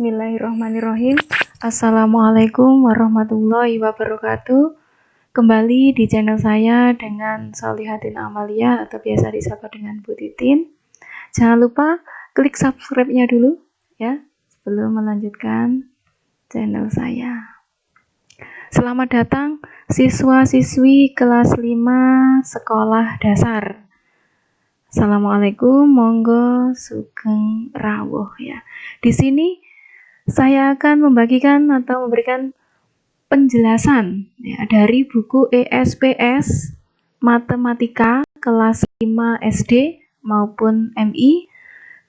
Bismillahirrahmanirrahim. Assalamualaikum warahmatullahi wabarakatuh. Kembali di channel saya dengan Solihatin Amalia atau biasa disapa dengan Bu Titin. Jangan lupa klik subscribe-nya dulu ya sebelum melanjutkan channel saya. Selamat datang siswa-siswi kelas 5 sekolah dasar. Assalamualaikum, monggo sugeng rawuh ya. Di sini saya akan membagikan atau memberikan penjelasan ya, dari buku ESPS Matematika kelas 5 SD maupun MI.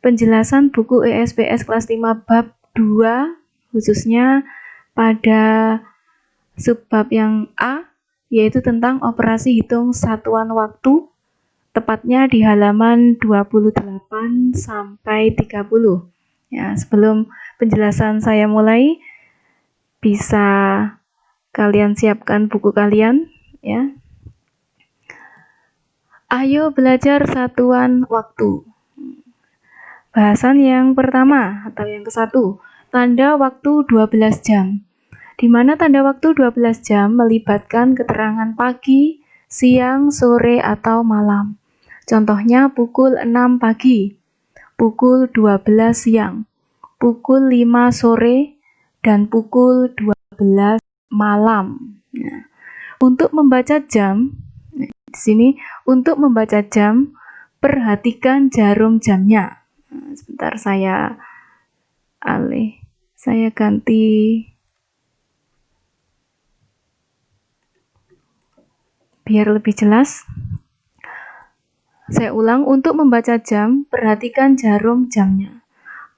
Penjelasan buku ESPS kelas 5 bab 2 khususnya pada subbab yang A, yaitu tentang operasi hitung satuan waktu, tepatnya di halaman 28 sampai 30. Ya, sebelum penjelasan saya mulai, bisa kalian siapkan buku kalian ya. Ayo belajar satuan waktu. Bahasan yang pertama atau yang ke-1, tanda waktu 12 jam. Di mana tanda waktu 12 jam melibatkan keterangan pagi, siang, sore, atau malam. Contohnya pukul 6 pagi, pukul 12 siang, pukul 5 sore, dan pukul 12 malam. Nah, untuk membaca jam, di sini untuk membaca jam, perhatikan jarum jamnya. Nah, sebentar saya ganti. Biar lebih jelas. Saya ulang, untuk membaca jam, perhatikan jarum jamnya.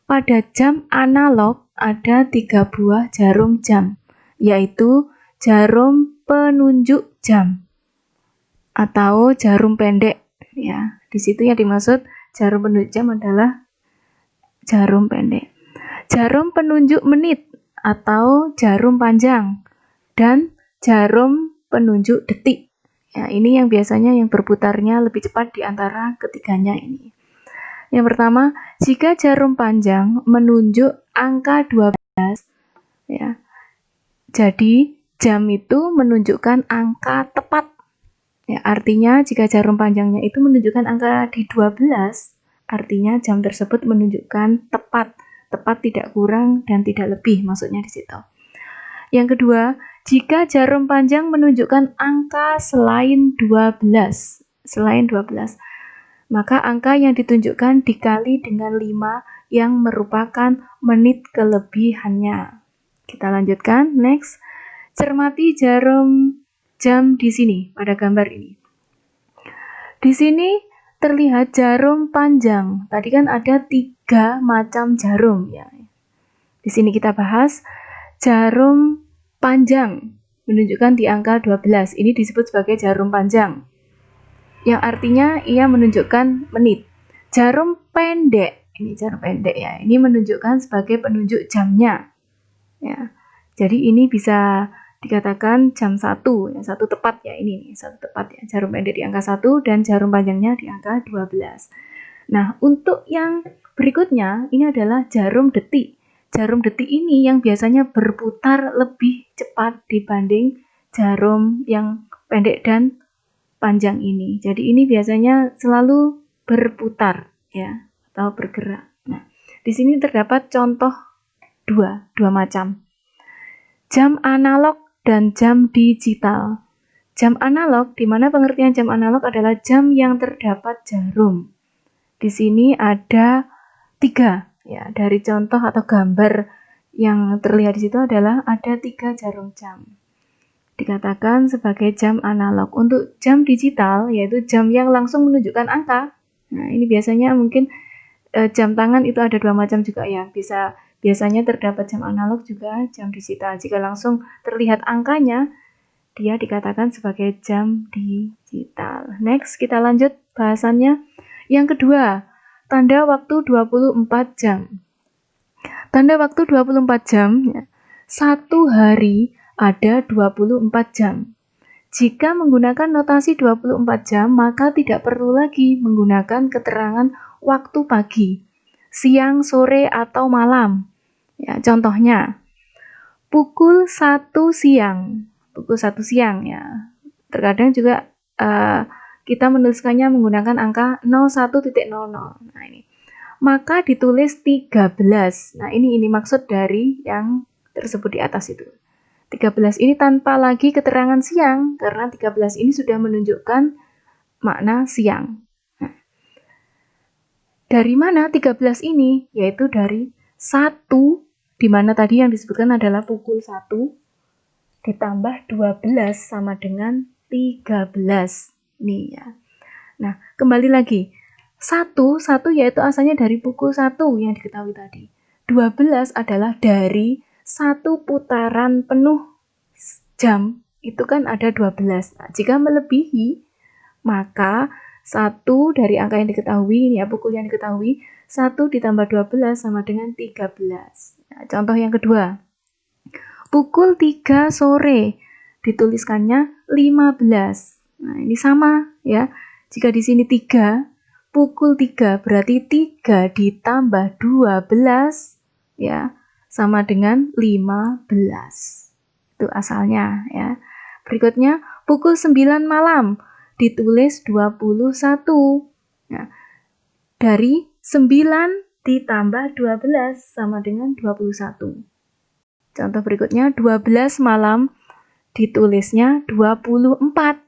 Pada jam analog ada 3 buah jarum jam, yaitu jarum penunjuk jam atau jarum pendek. Ya, di situ yang dimaksud jarum penunjuk jam adalah jarum pendek. Jarum penunjuk menit atau jarum panjang dan jarum penunjuk detik. Ya, ini yang biasanya yang berputarnya lebih cepat di antara ketiganya ini. Yang pertama, jika jarum panjang menunjuk angka 12, ya, jadi jam itu menunjukkan angka tepat. Ya, artinya jika jarum panjangnya itu menunjukkan angka di 12, artinya jam tersebut menunjukkan tepat. Tepat tidak kurang dan tidak lebih, maksudnya di situ. Yang kedua, jika jarum panjang menunjukkan angka selain 12, maka angka yang ditunjukkan dikali dengan 5 yang merupakan menit kelebihannya. Kita lanjutkan, next. Cermati jarum jam di sini, pada gambar ini. Di sini terlihat jarum panjang. Tadi kan ada 3 macam jarum ya. Di sini kita bahas jarum panjang menunjukkan di angka 12. Ini disebut sebagai jarum panjang, yang artinya ia menunjukkan menit. Jarum pendek, ini jarum pendek ya, ini menunjukkan sebagai penunjuk jamnya. Ya, jadi ini bisa dikatakan jam 1, ya, 1 tepat ya, ini 1 tepat ya. Jarum pendek di angka 1 dan jarum panjangnya di angka 12. Nah, untuk yang berikutnya ini adalah jarum detik. Jarum detik ini yang biasanya berputar lebih cepat dibanding jarum yang pendek dan panjang ini. Jadi ini biasanya selalu berputar ya atau bergerak. Nah, di sini terdapat contoh dua macam. Jam analog dan jam digital. Jam analog, di mana pengertian jam analog adalah jam yang terdapat jarum. Di sini ada 3 ya, dari contoh atau gambar yang terlihat di situ adalah ada 3 jarum jam. Dikatakan sebagai jam analog. Untuk jam digital, yaitu jam yang langsung menunjukkan angka. Nah, ini biasanya mungkin jam tangan itu ada 2 macam juga ya. Biasanya terdapat jam analog juga jam digital. Jika langsung terlihat angkanya, dia dikatakan sebagai jam digital. Next, kita lanjut bahasannya. Yang kedua, tanda waktu 24 jam. Tanda waktu 24 jam, ya, 1 hari ada 24 jam. Jika menggunakan notasi 24 jam, maka tidak perlu lagi menggunakan keterangan waktu pagi, siang, sore, atau malam. Ya, contohnya pukul 1 siang. Pukul 1 siang ya. Terkadang juga kita menuliskannya menggunakan angka 01.00. Nah, ini. Maka ditulis 13. Nah, ini maksud dari yang tersebut di atas itu. 13 ini tanpa lagi keterangan siang, karena 13 ini sudah menunjukkan makna siang. Nah, dari mana 13 ini? Yaitu dari 1, di mana tadi yang disebutkan adalah pukul 1, ditambah 12 sama dengan 13. Nih ya. Nah, kembali lagi. 1 yaitu asalnya dari pukul 1 yang diketahui tadi. 12 adalah dari 1 putaran penuh jam, itu kan ada 12. Nah, jika melebihi, maka 1 dari angka yang diketahui, ini ya pukul yang diketahui, 1 ditambah 12 sama dengan 13. Nah, contoh yang kedua. Pukul 3 sore, dituliskannya 15. Nah, ini sama ya. Jika di sini 3, pukul 3 berarti 3 ditambah 12 ya, sama dengan 15. Itu asalnya ya. Berikutnya, pukul 9 malam, ditulis 21. Nah, dari 9 ditambah 12 sama dengan 21. Contoh berikutnya, 12 malam ditulisnya 24.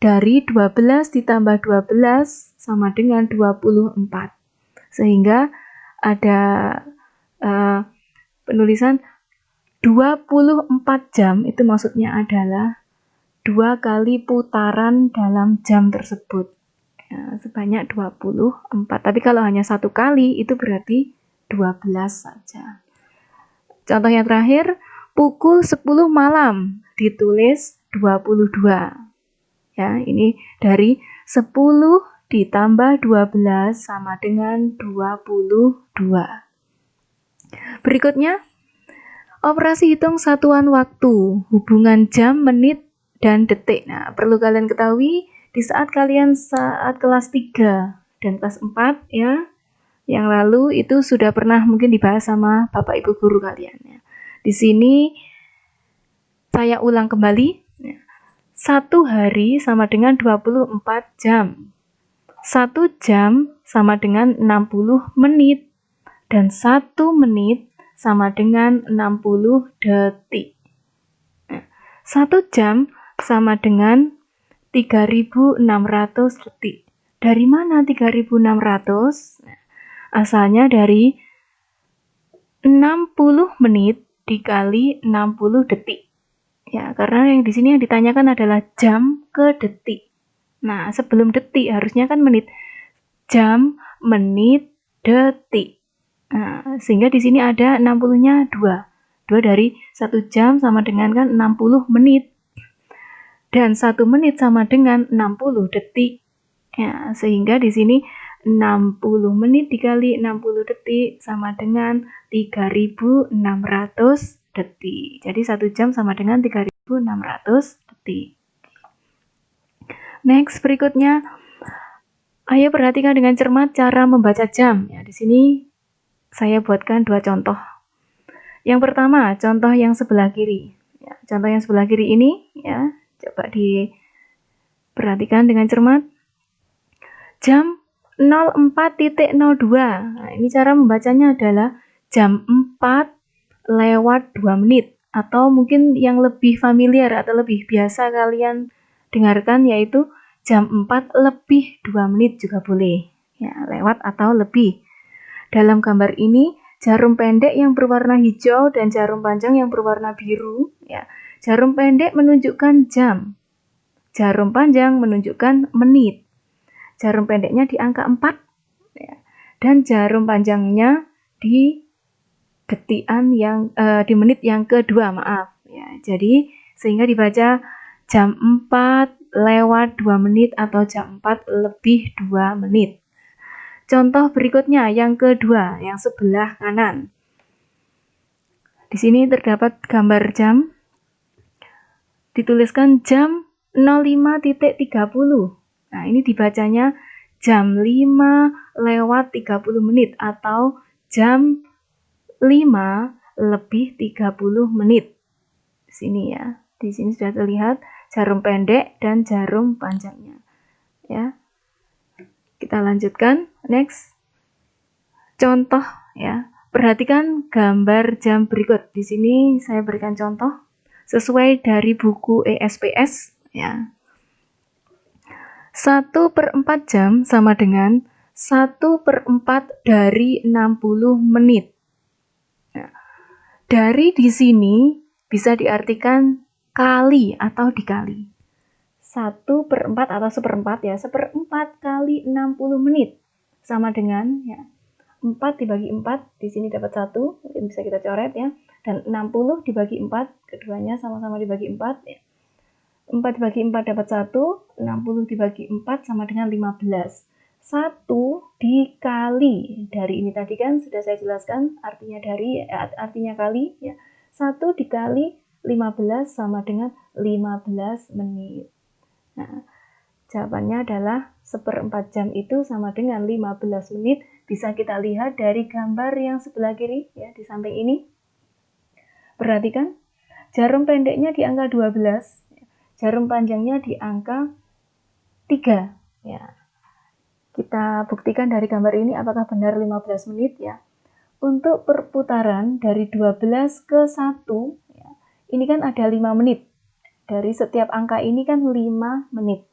Dari 12 ditambah 12 sama dengan 24. Sehingga ada penulisan 24 jam, itu maksudnya adalah 2 kali putaran dalam jam tersebut. Ya, sebanyak 24. Tapi kalau hanya 1 kali, itu berarti 12 saja. Contoh yang terakhir, pukul 10 malam ditulis 22. Ya, ini dari 10 ditambah 12 sama dengan 22. Berikutnya, operasi hitung satuan waktu, hubungan jam, menit, dan detik. Nah, perlu kalian ketahui, di saat kelas 3 dan kelas 4 ya, yang lalu itu sudah pernah mungkin dibahas sama Bapak Ibu guru kalian ya. Di sini saya ulang kembali. 1 hari sama dengan 24 jam. 1 jam sama dengan 60 menit. Dan 1 menit sama dengan 60 detik. 1 jam sama dengan 3.600 detik. Dari mana 3.600? Asalnya dari 60 menit dikali 60 detik. Ya, karena yang di sini yang ditanyakan adalah jam ke detik. Nah, sebelum detik harusnya kan menit. Jam, menit, detik. Nah, sehingga di sini ada 60-nya 2. 2 dari 1 jam sama dengan kan 60 menit. Dan 1 menit sama dengan 60 detik. Ya, sehingga di sini 60 menit dikali 60 detik sama dengan 3.600 detik. Jadi 1 jam sama dengan 3.600 detik. Next, berikutnya. Ayo perhatikan dengan cermat cara membaca jam. Ya, di sini saya buatkan 2 contoh. Yang pertama, contoh yang sebelah kiri. Ya, contoh yang sebelah kiri ini ya, coba diperhatikan dengan cermat. Jam 04.02. Nah, ini cara membacanya adalah jam 4 lewat 2 menit. Atau mungkin yang lebih familiar atau lebih biasa kalian dengarkan yaitu jam 4 lebih 2 menit juga boleh. Ya, lewat atau lebih. Dalam gambar ini, jarum pendek yang berwarna hijau dan jarum panjang yang berwarna biru. Ya, jarum pendek menunjukkan jam. Jarum panjang menunjukkan menit. Jarum pendeknya di angka 4. Ya, dan jarum panjangnya di detikan yang di menit yang kedua, maaf. Ya, jadi sehingga dibaca jam 4 lewat 2 menit atau jam 4 lebih 2 menit. Contoh berikutnya yang kedua, yang sebelah kanan. Di sini terdapat gambar jam. Dituliskan jam 05.30. Nah, ini dibacanya jam 5 lewat 30 menit atau jam 5 lebih 30 menit. Di sini ya. Di sini sudah terlihat jarum pendek dan jarum panjangnya. Ya. Kita lanjutkan. Next. Contoh ya. Perhatikan gambar jam berikut. Di sini saya berikan contoh sesuai dari buku ESPS ya. 1/4 jam sama dengan 1/4 dari 60 menit. Nah, dari di sini bisa diartikan kali atau dikali. 1/4 atau 1/4 ya, 1/4 kali 60 menit sama dengan ya 4 dibagi 4, di sini dapat 1, mungkin bisa kita coret ya, dan 60 dibagi 4, keduanya sama-sama dibagi 4 ya. 4 dibagi 4 dapat 1, 60 dibagi 4 sama dengan 15. 1 dikali, dari ini tadi kan sudah saya jelaskan artinya artinya kali ya. 1 dikali 15 sama dengan 15 menit. Nah, jawabannya adalah 1/4 jam itu sama dengan 15 menit. Bisa kita lihat dari gambar yang sebelah kiri ya, di samping ini. Perhatikan, jarum pendeknya di angka 12, jarum panjangnya di angka 3 ya. Kita buktikan dari gambar ini apakah benar 15 menit ya. Untuk perputaran dari 12 ke 1 ya, ini kan ada 5 menit. Dari setiap angka ini kan 5 menit.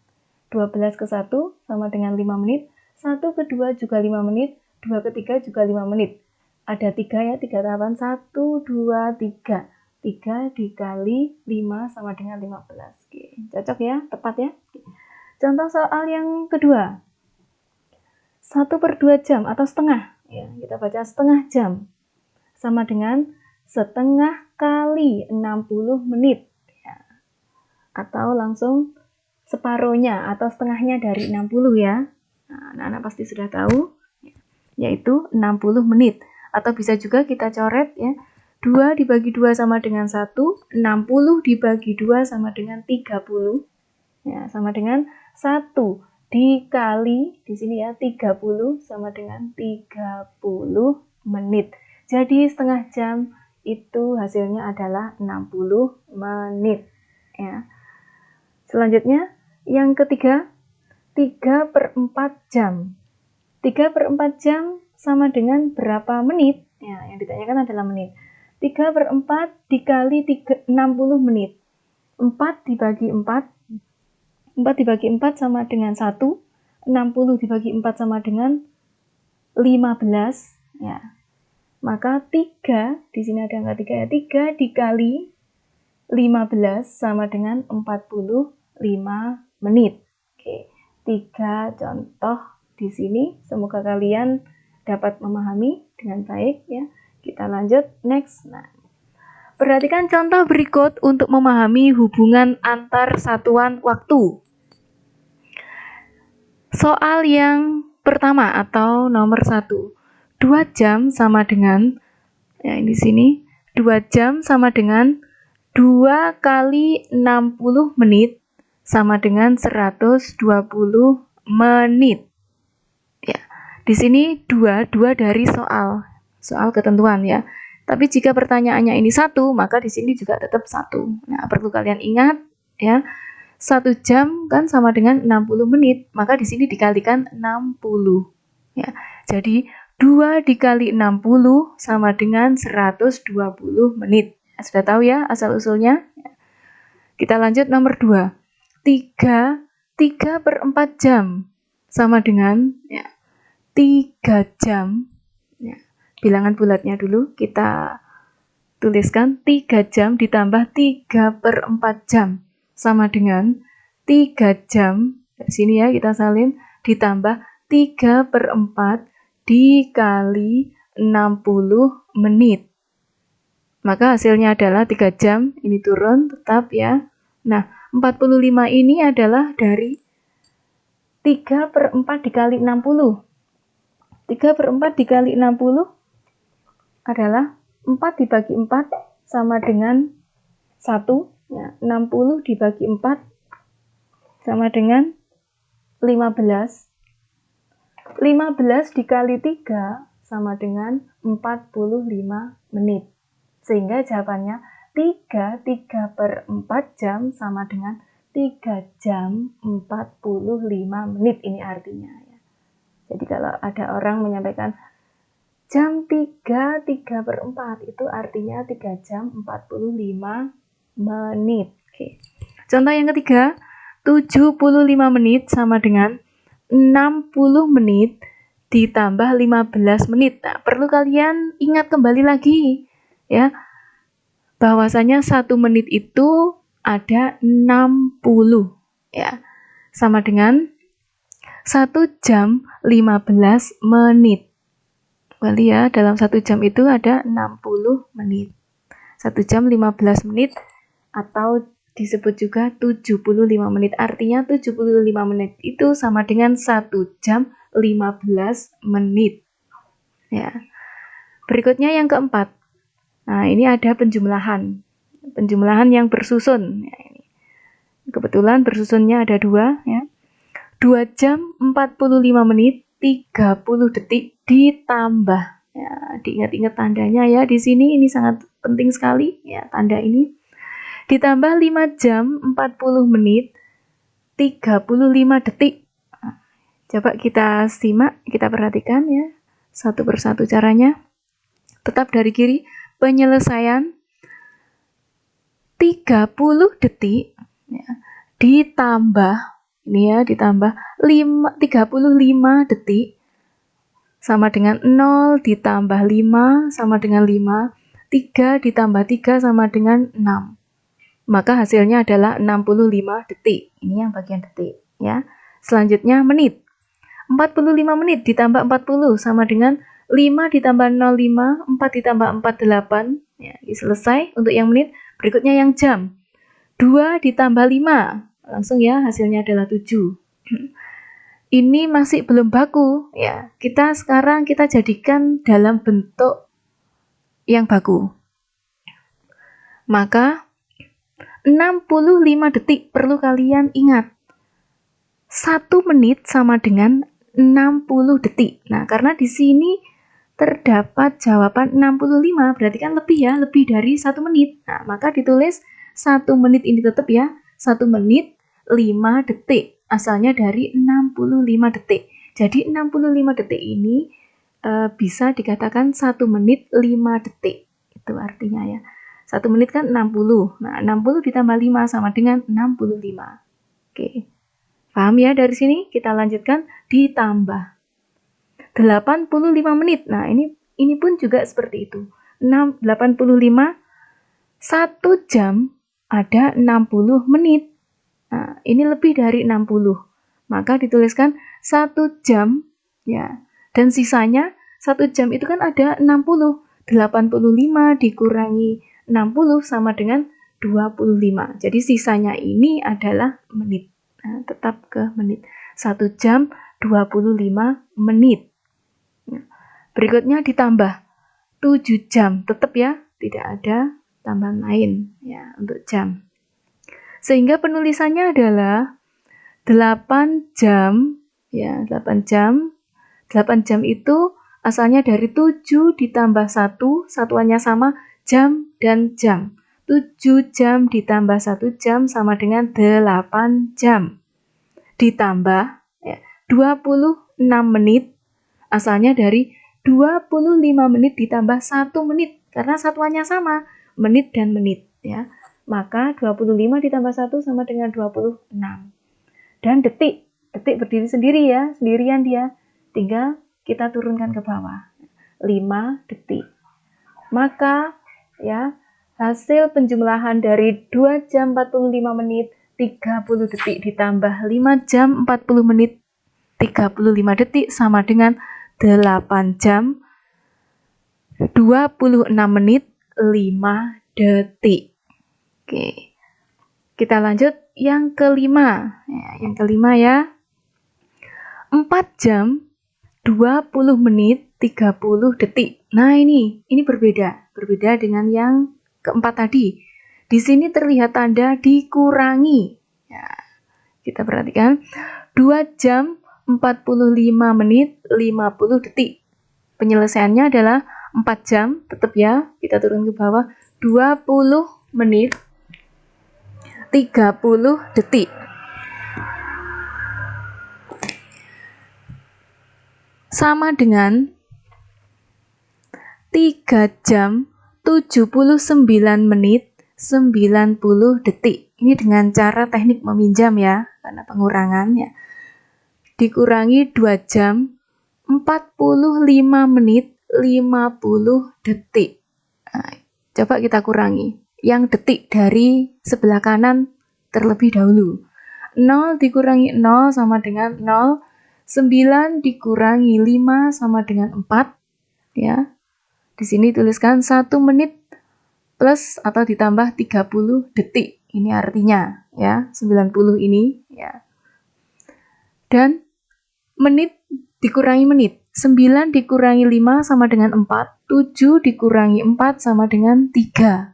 12 ke 1 sama dengan 5 menit. 1 ke 2 juga 5 menit. 2 ke 3 juga 5 menit. Ada 3 ya, 3 tahapan. 1, 2, 3. 3 dikali 5 sama dengan 15. Oke, cocok ya, tepat ya. Contoh soal yang kedua. 1/2 jam atau setengah. Ya, kita baca setengah jam. Sama dengan setengah kali 60 menit. Ya. Atau langsung separuhnya atau setengahnya dari 60 ya. Nah, anak-anak pasti sudah tahu. Yaitu 60 menit. Atau bisa juga kita coret ya. 2 dibagi 2 sama dengan 1. 60 dibagi 2 sama dengan 30. Ya, sama dengan 1 dikali di sini ya 30 sama dengan 30 menit. Jadi setengah jam itu hasilnya adalah 60 menit ya. Selanjutnya yang ketiga 3/4 jam. 3/4 jam sama dengan berapa menit? Ya, yang ditanyakan adalah menit. 3/4 dikali 60 menit. 4 dibagi 4. 4 dibagi 4 sama dengan 1. 60 dibagi 4 sama dengan 15. Ya. Maka 3, di sini ada angka 3 ya. 3 dikali 15 sama dengan 45 menit. Oke, 3 contoh di sini. Semoga kalian dapat memahami dengan baik ya. Kita lanjut next. Nah, perhatikan contoh berikut untuk memahami hubungan antar satuan waktu. Soal yang pertama atau nomor 1. 2 jam sama dengan ya di sini 2 jam sama dengan 2 kali 60 menit sama dengan 120 menit. Ya. Di sini 2 dari soal ketentuan ya. Tapi jika pertanyaannya ini 1, maka di sini juga tetap 1. Nah, perlu kalian ingat ya. 1 jam kan sama dengan 60 menit, maka di sini dikalikan 60. Ya. Jadi 2 dikali 60 sama dengan 120 menit. Sudah tahu ya asal-usulnya? Kita lanjut nomor 2. 3/4 jam sama dengan ya, 3 jam. Ya. Bilangan bulatnya dulu kita tuliskan 3 jam ditambah 3/4 jam. Sama dengan 3 jam, dari sini ya kita salin, ditambah 3/4 dikali 60 menit. Maka hasilnya adalah 3 jam, ini turun tetap ya. Nah, 45 ini adalah dari 3/4 dikali 60. 3/4 dikali 60 adalah 4 dibagi 4 sama dengan 1. Ya, 60 dibagi 4 sama dengan 15. 15 dikali 3 sama dengan 45 menit. Sehingga jawabannya 3/4 jam sama dengan 3 jam 45 menit. Ini artinya ya. Jadi kalau ada orang menyampaikan jam 3/4 itu artinya 3 jam 45 menit. Oke. Contoh yang ketiga, 75 menit sama dengan 60 menit ditambah 15 menit. Nah, perlu kalian ingat kembali lagi ya, bahwasanya 1 menit itu ada 60 ya, sama dengan 1 jam 15 menit. Kembali ya, dalam 1 jam itu ada 60 menit. 1 jam 15 menit atau disebut juga 75 menit. Artinya 75 menit itu sama dengan 1 jam 15 menit. Ya. Berikutnya yang keempat. Nah, ini ada penjumlahan. Penjumlahan yang bersusun. Ya, ini. Kebetulan bersusunnya ada 2 ya. 2 jam 45 menit 30 detik ditambah. Ya, diingat-ingat tandanya ya di sini, ini sangat penting sekali ya tanda ini. Ditambah 5 jam 40 menit 35 detik. Coba kita simak, kita perhatikan ya satu persatu caranya. Tetap dari kiri, penyelesaian 30 detik ya, ditambah ini ya, ditambah 35 detik sama dengan 0 ditambah 5 sama dengan 5, 3 ditambah 3 sama dengan 6. Maka hasilnya adalah 65 detik. Ini yang bagian detik ya. Selanjutnya menit. 45 menit ditambah 40 sama dengan 5 ditambah 05, 4 ditambah 4 8. Ya, ini selesai untuk yang menit. Berikutnya yang jam. 2 ditambah 5. Langsung ya, hasilnya adalah 7. Ini masih belum baku ya. Sekarang kita jadikan dalam bentuk yang baku. Maka 65 detik perlu kalian ingat. 1 menit sama dengan 60 detik. Nah, karena di sini terdapat jawaban 65, berarti kan lebih ya, lebih dari 1 menit. Nah, maka ditulis 1 menit ini tetap ya, 1 menit 5 detik. Asalnya dari 65 detik. Jadi 65 detik ini bisa dikatakan 1 menit 5 detik. Itu artinya ya. 1 menit kan 60. Nah, 60 ditambah 5 sama dengan 65. Oke. Paham ya dari sini? Kita lanjutkan ditambah 85 menit. Nah, ini pun juga seperti itu. 85 1 jam ada 60 menit. Nah, ini lebih dari 60. Maka dituliskan 1 jam ya. Dan sisanya 1 jam itu kan ada 60. 85 dikurangi 60 sama dengan 25. Jadi sisanya ini adalah menit. Nah, tetap ke menit. 1 jam 25 menit. Berikutnya ditambah 7 jam. Tetap ya, tidak ada tambahan lain ya untuk jam. Sehingga penulisannya adalah 8 jam ya, 8 jam. 8 jam itu asalnya dari 7 ditambah 1, satuannya sama, jam dan jam. 7 jam ditambah 1 jam sama dengan 8 jam. Ditambah ya, 26 menit, asalnya dari 25 menit ditambah 1 menit. Karena satuannya sama, menit dan menit ya. Maka 25 ditambah 1 sama dengan 26. Dan detik berdiri sendiri ya, sendirian dia. Tinggal kita turunkan ke bawah. 5 detik. Maka ya, hasil penjumlahan dari 2 jam 45 menit 30 detik ditambah 5 jam 40 menit 35 detik sama dengan 8 jam 26 menit 5 detik. Oke. Kita lanjut yang kelima. Ya, yang kelima ya. 4 jam 20 menit 30 detik. Nah, ini berbeda. Berbeda dengan yang keempat tadi. Di sini terlihat tanda dikurangi. Ya, kita perhatikan. 2 jam 45 menit 50 detik. Penyelesaiannya adalah 4 jam, tetap ya, kita turun ke bawah, 20 menit, 30 detik. Sama dengan 3 jam, 79 menit, 90 detik. Ini dengan cara teknik meminjam ya, karena pengurangannya. Dikurangi 2 jam, 45 menit, 50 detik. Nah, coba kita kurangi. Yang detik dari sebelah kanan terlebih dahulu. 0 dikurangi 0 sama dengan 0. 9 dikurangi 5 sama dengan 4. Ya. Di sini tuliskan 1 menit plus atau ditambah 30 detik. Ini artinya ya, 90 ini ya. Dan menit dikurangi menit. 9 dikurangi 5 sama dengan 4, 7 dikurangi 4 sama dengan 3.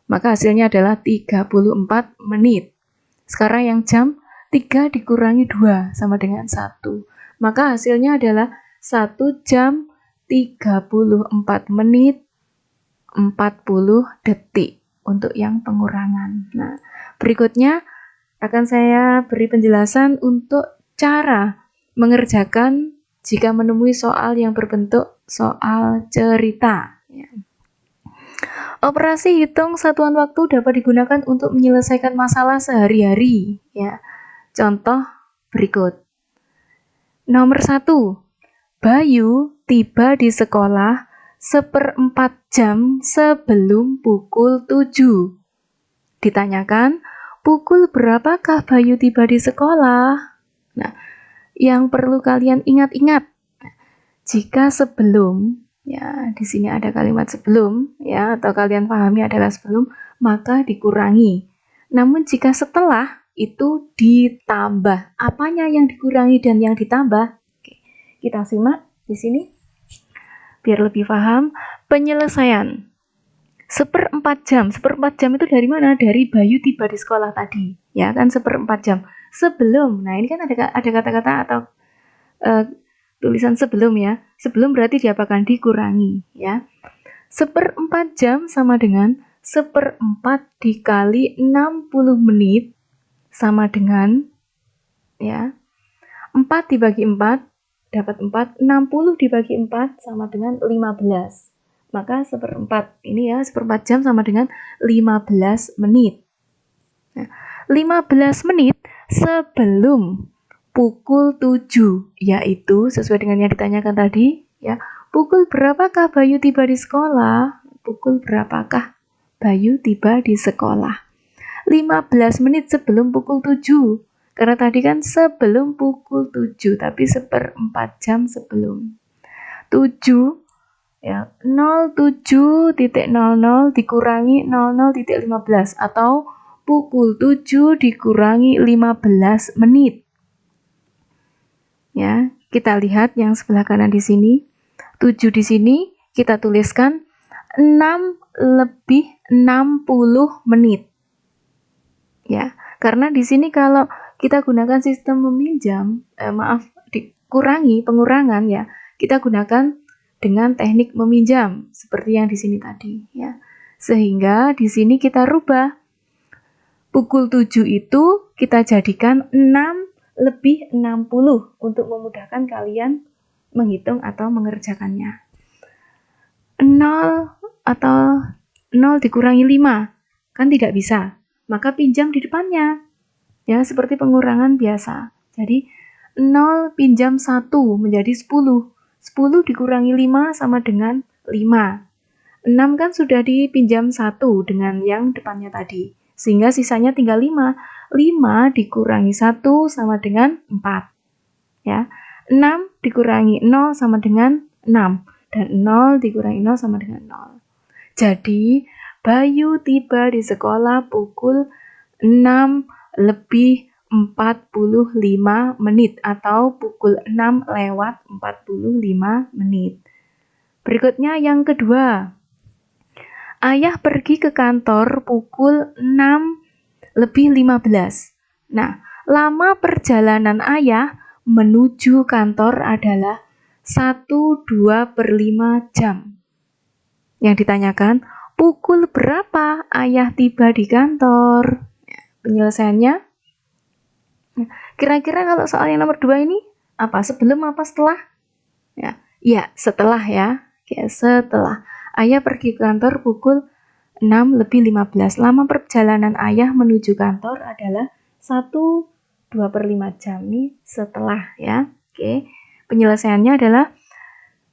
Maka hasilnya adalah 34 menit. Sekarang yang jam, 3 dikurangi 2 sama dengan 1. Maka hasilnya adalah 1 jam 34 menit 40 detik untuk yang pengurangan. Nah, berikutnya akan saya beri penjelasan untuk cara mengerjakan jika menemui soal yang berbentuk soal cerita. Ya. Operasi hitung satuan waktu dapat digunakan untuk menyelesaikan masalah sehari-hari. Ya. Contoh berikut. Nomor 1. Bayu tiba di sekolah 1/4 jam sebelum pukul 7. Ditanyakan, pukul berapakah Bayu tiba di sekolah? Nah, yang perlu kalian ingat-ingat, jika sebelum, ya di sini ada kalimat sebelum, ya atau kalian pahami adalah sebelum, maka dikurangi. Namun jika setelah itu ditambah. Apanya yang dikurangi dan yang ditambah? Oke, kita simak di sini biar lebih paham. Penyelesaian 1/4 jam. 1/4 jam itu dari mana? Dari Bayu tiba di sekolah tadi, ya kan 1/4 jam. Sebelum, nah ini kan ada kata-kata atau tulisan sebelum ya. Sebelum berarti diapakan? Dikurangi ya. 1/4 jam sama dengan 1/4 dikali 60 menit sama dengan ya 4 dibagi 4 dapat 4, 60 dibagi 4 sama dengan 15. Maka 1/4 ini ya 1/4 jam sama dengan 15 menit. Nah, 15 menit sebelum pukul 7, yaitu sesuai dengan yang ditanyakan tadi, ya. Pukul berapakah Bayu tiba di sekolah? Pukul berapakah Bayu tiba di sekolah? 15 menit sebelum pukul 7. Karena tadi kan sebelum pukul 7, tapi 1/4 jam sebelum. 7 ya 07.00 dikurangi 00.15 atau pukul 7 dikurangi 15 menit. Ya, kita lihat yang sebelah kanan di sini. 7 di sini kita tuliskan 6 lebih 60 menit. Ya, karena di sini kalau kita gunakan sistem meminjam, dikurangi pengurangan ya. Kita gunakan dengan teknik meminjam seperti yang di sini tadi ya. Sehingga di sini kita rubah pukul 7 itu kita jadikan 6 lebih 60 untuk memudahkan kalian menghitung atau mengerjakannya. 0 atau 0 dikurangi 5 kan tidak bisa, maka pinjam di depannya ya, seperti pengurangan biasa. Jadi 0 pinjam 1 menjadi 10. 10 dikurangi 5 sama dengan 5. 6 kan sudah dipinjam 1 dengan yang depannya tadi, sehingga sisanya tinggal 5. 5 dikurangi 1 sama dengan 4. Ya. 6 dikurangi 0 sama dengan 6. Dan 0 dikurangi 0 sama dengan 0. Jadi, Bayu tiba di sekolah pukul 6 lebih 45 menit atau pukul 6 lewat 45 menit. Berikutnya yang kedua. Ayah pergi ke kantor pukul 6 lebih 15. Nah, lama perjalanan ayah menuju kantor adalah 1/2/5 jam. Yang ditanyakan, pukul berapa ayah tiba di kantor? Penyelesaiannya, kira-kira kalau soal yang nomor 2 ini, apa? Sebelum apa setelah? Ya, setelah ya. Oke, setelah. Ayah pergi ke kantor pukul 6:15. Lama perjalanan ayah menuju kantor adalah 1/2/5 jam. Ini setelah ya. Oke. Penyelesaiannya adalah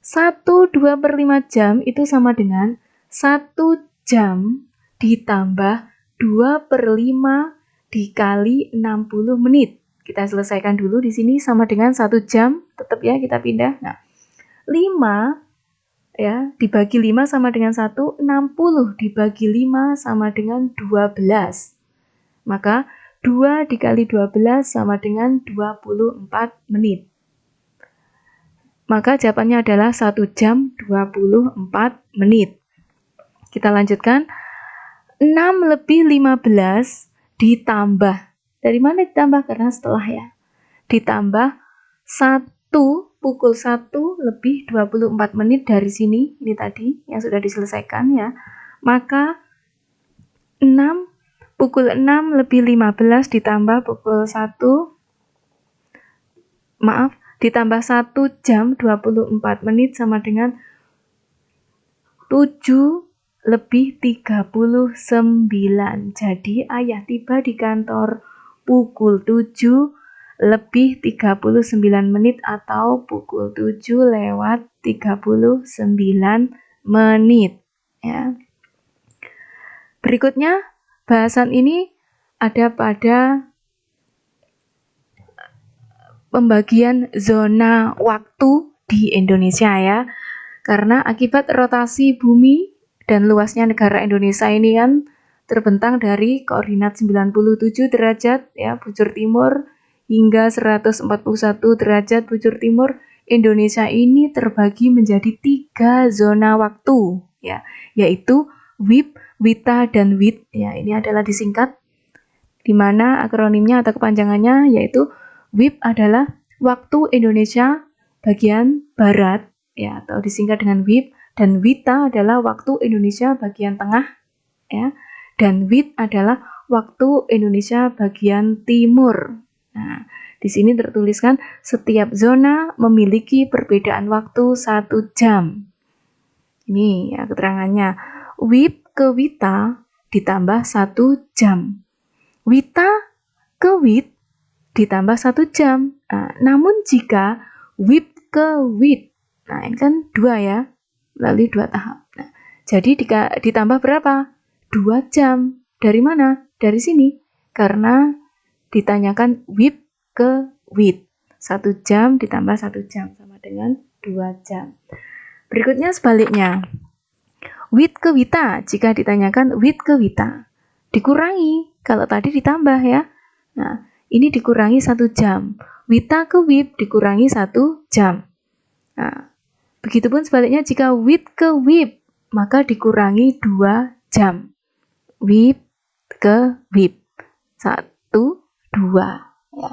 1/2/5 jam itu sama dengan 1 jam ditambah 2/5 dikali 60 menit. Kita selesaikan dulu di sini sama dengan 1 jam. Tetap ya, kita pindah. Nah, 5 ya dibagi 5 sama dengan 1, 60 dibagi 5 sama dengan 12. Maka 2 dikali 12 sama dengan 24 menit. Maka jawabannya adalah 1 jam 24 menit. Kita lanjutkan. 6 lebih 15 ditambah. Dari mana ditambah? Karena setelah ya. Ditambah 1 pukul 1 lebih 24 menit dari sini. Ini tadi yang sudah diselesaikan ya. Maka pukul 6 lebih 15 ditambah pukul 1. Ditambah 1 jam 24 menit sama dengan 7 lebih 39. Jadi ayah tiba di kantor pukul 7 lebih 39 menit atau pukul 7 lewat 39 menit. Ya. Berikutnya, bahasan ini ada pada pembagian zona waktu di Indonesia ya. Karena akibat rotasi bumi dan luasnya negara Indonesia ini kan terbentang dari koordinat 97 derajat ya bujur timur hingga 141 derajat bujur timur. Indonesia ini terbagi menjadi 3 zona waktu ya, yaitu WIB, WITA dan WIT ya. Ini adalah disingkat di mana akronimnya atau kepanjangannya yaitu WIB adalah waktu Indonesia bagian barat ya, atau disingkat dengan WIB, dan WITA adalah waktu Indonesia bagian tengah ya, dan WIT adalah waktu Indonesia bagian timur. Nah, di sini tertuliskan setiap zona memiliki perbedaan waktu 1 jam. Ini ya keterangannya. WIB ke WITA ditambah 1 jam. WITA ke WIT ditambah 1 jam. Nah, namun jika WIB ke WIT, nah ini kan 2 ya, melalui 2 tahap. Nah, jadi ditambah berapa? 2 jam. Dari mana? Dari sini. Karena ditanyakan WIB ke WIT. 1 jam ditambah 1 jam sama dengan 2 jam. Berikutnya sebaliknya. WIT ke WITA, jika ditanyakan WIT ke WITA, dikurangi. Kalau tadi ditambah ya. Nah, ini dikurangi 1 jam. WITA ke WIB dikurangi 1 jam. Nah, begitupun sebaliknya jika WIT ke WIB, maka dikurangi 2 jam. WIB ke WIB. 1, 2. Ya.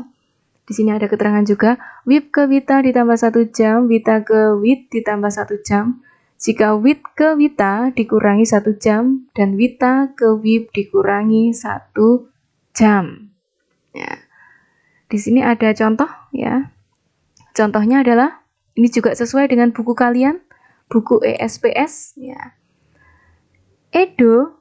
Di sini ada keterangan juga. WIB ke WITA ditambah 1 jam. WITA ke WIT ditambah 1 jam. Jika WIT ke WITA dikurangi 1 jam. Dan WITA ke WIB dikurangi 1 jam. Ya. Di sini ada contoh ya. Contohnya adalah ini juga sesuai dengan buku kalian, buku ESPS ya. Edo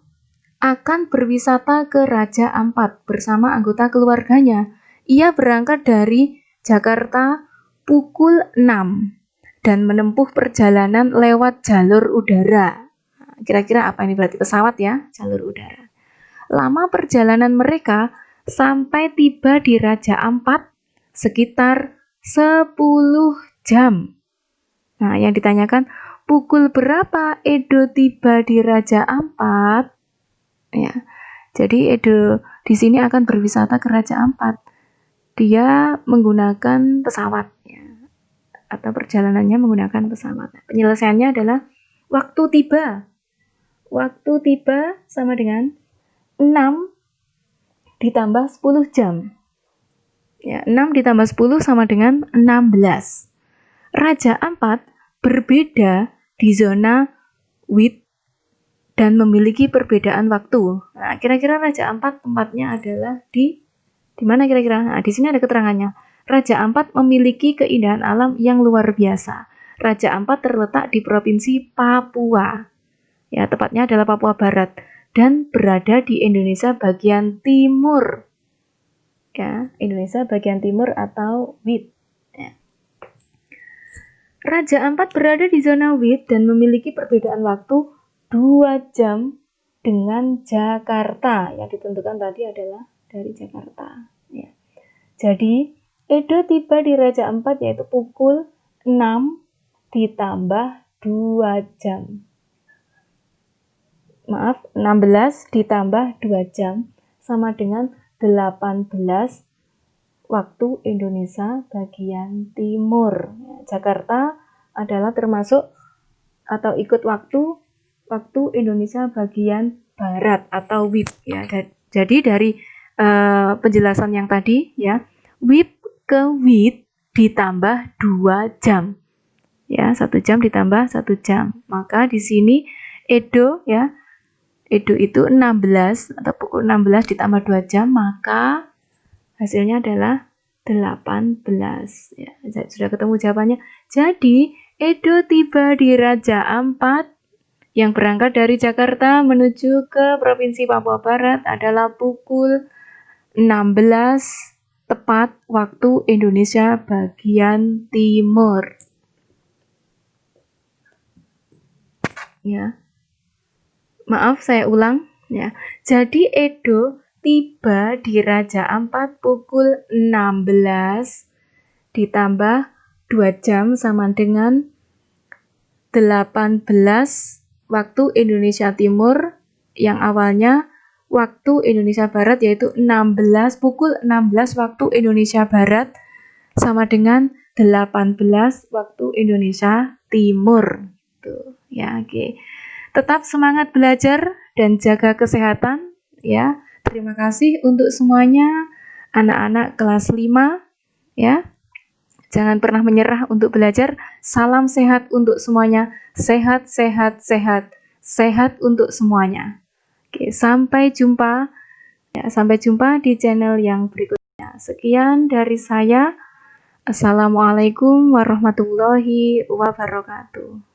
akan berwisata ke Raja Ampat bersama anggota keluarganya. Ia berangkat dari Jakarta pukul 6 dan menempuh perjalanan lewat jalur udara. Kira-kira apa ini? Berarti pesawat ya, jalur udara. Lama perjalanan mereka sampai tiba di Raja Ampat sekitar 10 jam. Nah, yang ditanyakan pukul berapa Edo tiba di Raja Ampat? Ya. Jadi Edo di sini akan berwisata ke Raja Ampat. Dia menggunakan pesawat ya. Atau perjalanannya menggunakan pesawat. Penyelesaiannya adalah waktu tiba. Waktu tiba sama dengan 6 ditambah 10 jam. Ya, 6 ditambah 10 sama dengan 16. Raja Ampat berbeda di zona Wit dan memiliki perbedaan waktu. Nah, kira-kira Raja Ampat tempatnya adalah di mana kira-kira? Nah, di sini ada keterangannya. Raja Ampat memiliki keindahan alam yang luar biasa. Raja Ampat terletak di Provinsi Papua. Ya, tepatnya adalah Papua Barat dan berada di Indonesia bagian timur. Ya, Indonesia bagian timur atau Wit. Ya. Raja Ampat berada di zona Wit dan memiliki perbedaan waktu 2 jam dengan Jakarta. Yang ditentukan tadi adalah dari Jakarta. Ya. Jadi, Edo tiba di Raja Ampat yaitu pukul 6 ditambah 2 jam. Maaf, 16 ditambah 2 jam sama dengan 18 waktu Indonesia bagian timur. Jakarta adalah termasuk atau ikut waktu Indonesia bagian barat atau WIB ya. Jadi dari penjelasan yang tadi ya, WIB ke WIT ditambah 2 jam. Ya, 1 jam ditambah 1 jam. Maka di sini Edo ya, Edo itu 16 atau pukul 16 ditambah 2 jam, maka hasilnya adalah 18. Ya, sudah ketemu jawabannya. Jadi, Edo tiba di Raja Ampat yang berangkat dari Jakarta menuju ke Provinsi Papua Barat adalah pukul 16 tepat waktu Indonesia bagian timur. Ya. Maaf, saya ulang ya. Jadi Edo tiba di Raja Ampat pukul 16 ditambah 2 jam sama dengan 18 waktu Indonesia Timur yang awalnya waktu Indonesia Barat yaitu pukul 16 waktu Indonesia Barat sama dengan 18 waktu Indonesia Timur. Tuh, ya, oke. Tetap semangat belajar dan jaga kesehatan ya. Terima kasih untuk semuanya anak-anak kelas 5 ya. Jangan pernah menyerah untuk belajar. Salam sehat untuk semuanya. Sehat, sehat, sehat. Sehat untuk semuanya. Oke, sampai jumpa. Ya, sampai jumpa di channel yang berikutnya. Sekian dari saya. Assalamualaikum warahmatullahi wabarakatuh.